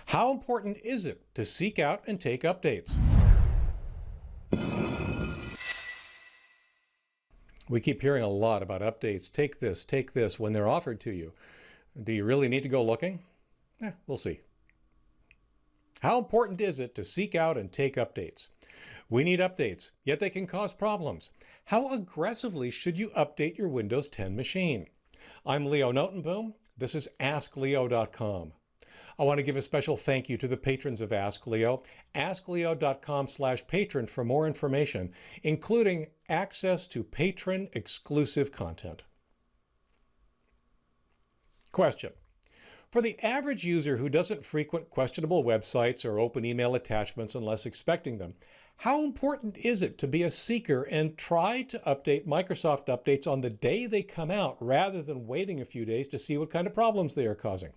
How important is it to seek out and take updates? We keep hearing a lot about updates. Take this when they're offered to you. Do you really need to go looking? We'll see. How important is it to seek out and take updates? We need updates, yet they can cause problems. How aggressively should you update your Windows 10 machine? I'm Leo Notenboom. This is askleo.com. I want to give a special thank you to the patrons of Ask Leo. askleo.com/patron for more information, including access to patron exclusive content. Question. For the average user who doesn't frequent questionable websites or open email attachments unless expecting them, how important is it to be a seeker and try to update Microsoft updates on the day they come out rather than waiting a few days to see what kind of problems they are causing?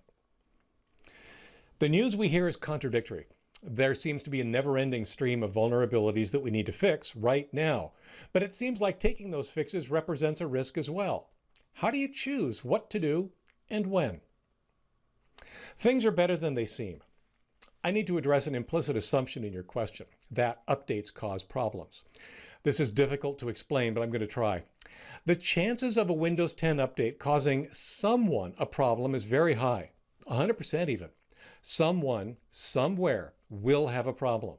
The news we hear is contradictory. There seems to be a never-ending stream of vulnerabilities that we need to fix right now, but it seems like taking those fixes represents a risk as well. How do you choose what to do and when? Things are better than they seem. I need to address an implicit assumption in your question, that updates cause problems. This is difficult to explain, but I'm going to try. The chances of a Windows 10 update causing someone a problem is very high, 100% even. Someone, somewhere, will have a problem.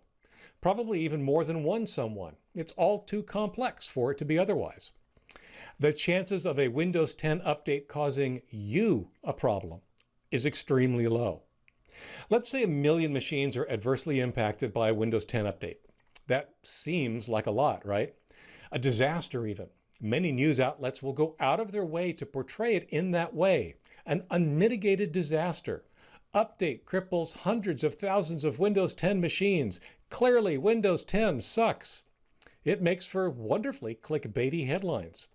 Probably even more than one someone. It's all too complex for it to be otherwise. The chances of a Windows 10 update causing you a problem is extremely low. Let's say 1 million machines are adversely impacted by a Windows 10 update. That seems like a lot, right? A disaster even. Many news outlets will go out of their way to portray it in that way. An unmitigated disaster. Update cripples hundreds of thousands of Windows 10 machines. Clearly, Windows 10 sucks. It makes for wonderfully clickbaity headlines.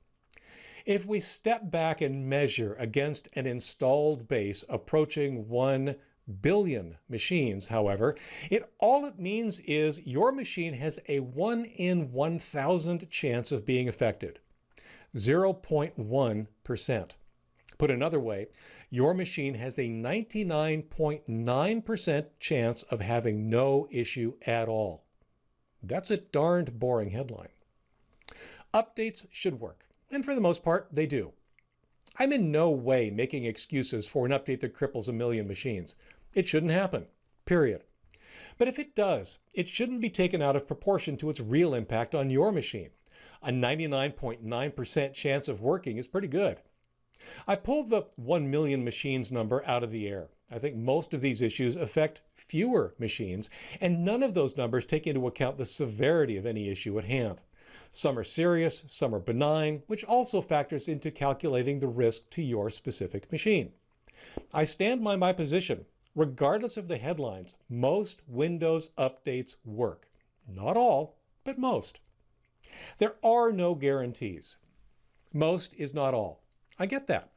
If we step back and measure against an installed base approaching 1 billion machines, however, all it means is your machine has a 1 in 1,000 chance of being affected. 0.1%. Put another way, your machine has a 99.9% chance of having no issue at all. That's a darned boring headline. Updates should work, and for the most part, they do. I'm in no way making excuses for an update that cripples 1 million machines. It shouldn't happen, period. But if it does, it shouldn't be taken out of proportion to its real impact on your machine. A 99.9% chance of working is pretty good. I pulled the 1 million machines number out of the air. I think most of these issues affect fewer machines, and none of those numbers take into account the severity of any issue at hand. Some are serious, some are benign, which also factors into calculating the risk to your specific machine. I stand by my position. Regardless of the headlines, most Windows updates work. Not all, but most. There are no guarantees. Most is not all. I get that.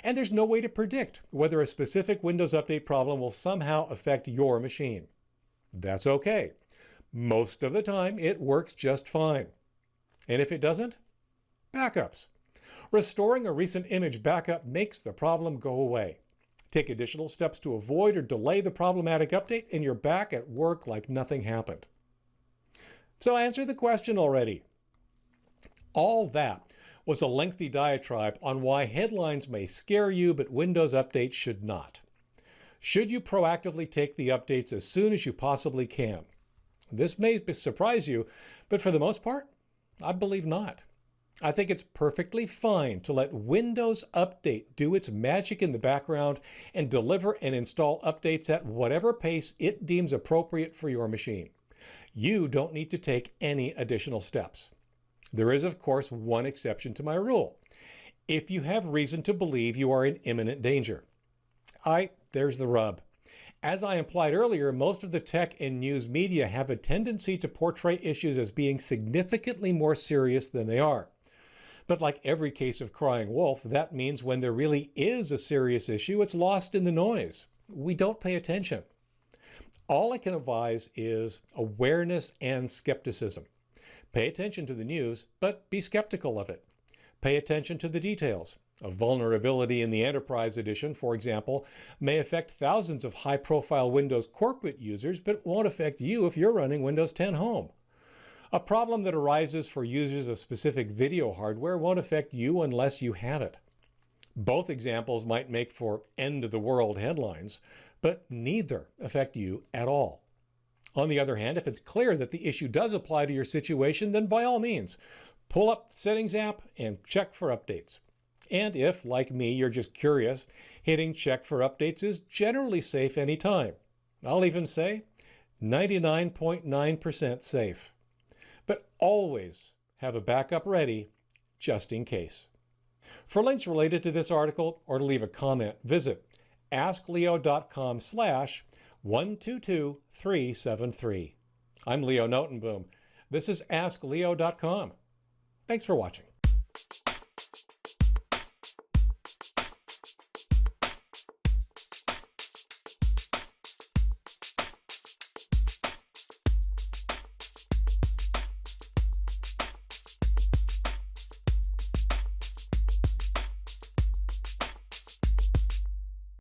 And there's no way to predict whether a specific Windows update problem will somehow affect your machine. That's okay. Most of the time, it works just fine. And if it doesn't, backups. Restoring a recent image backup makes the problem go away. Take additional steps to avoid or delay the problematic update, and you're back at work like nothing happened. So answer the question already. All that was a lengthy diatribe on why headlines may scare you, but Windows updates should not. Should you proactively take the updates as soon as you possibly can? This may surprise you, but for the most part, I believe not. I think it's perfectly fine to let Windows Update do its magic in the background and deliver and install updates at whatever pace it deems appropriate for your machine. You don't need to take any additional steps. There is, of course, one exception to my rule. If you have reason to believe you are in imminent danger. There's the rub. As I implied earlier, most of the tech and news media have a tendency to portray issues as being significantly more serious than they are. But like every case of crying wolf, that means when there really is a serious issue, it's lost in the noise. We don't pay attention. All I can advise is awareness and skepticism. Pay attention to the news, but be skeptical of it. Pay attention to the details. A vulnerability in the Enterprise Edition, for example, may affect thousands of high-profile Windows corporate users, but won't affect you if you're running Windows 10 Home. A problem that arises for users of specific video hardware won't affect you unless you have it. Both examples might make for end-of-the-world headlines, but neither affect you at all. On the other hand, if it's clear that the issue does apply to your situation, then by all means, pull up the Settings app and check for updates. And if, like me, you're just curious, hitting check for updates is generally safe anytime. I'll even say 99.9% safe. But always have a backup ready just in case. For links related to this article or to leave a comment, visit askleo.com/122373. I'm Leo Notenboom. This is askleo.com. Thanks for watching.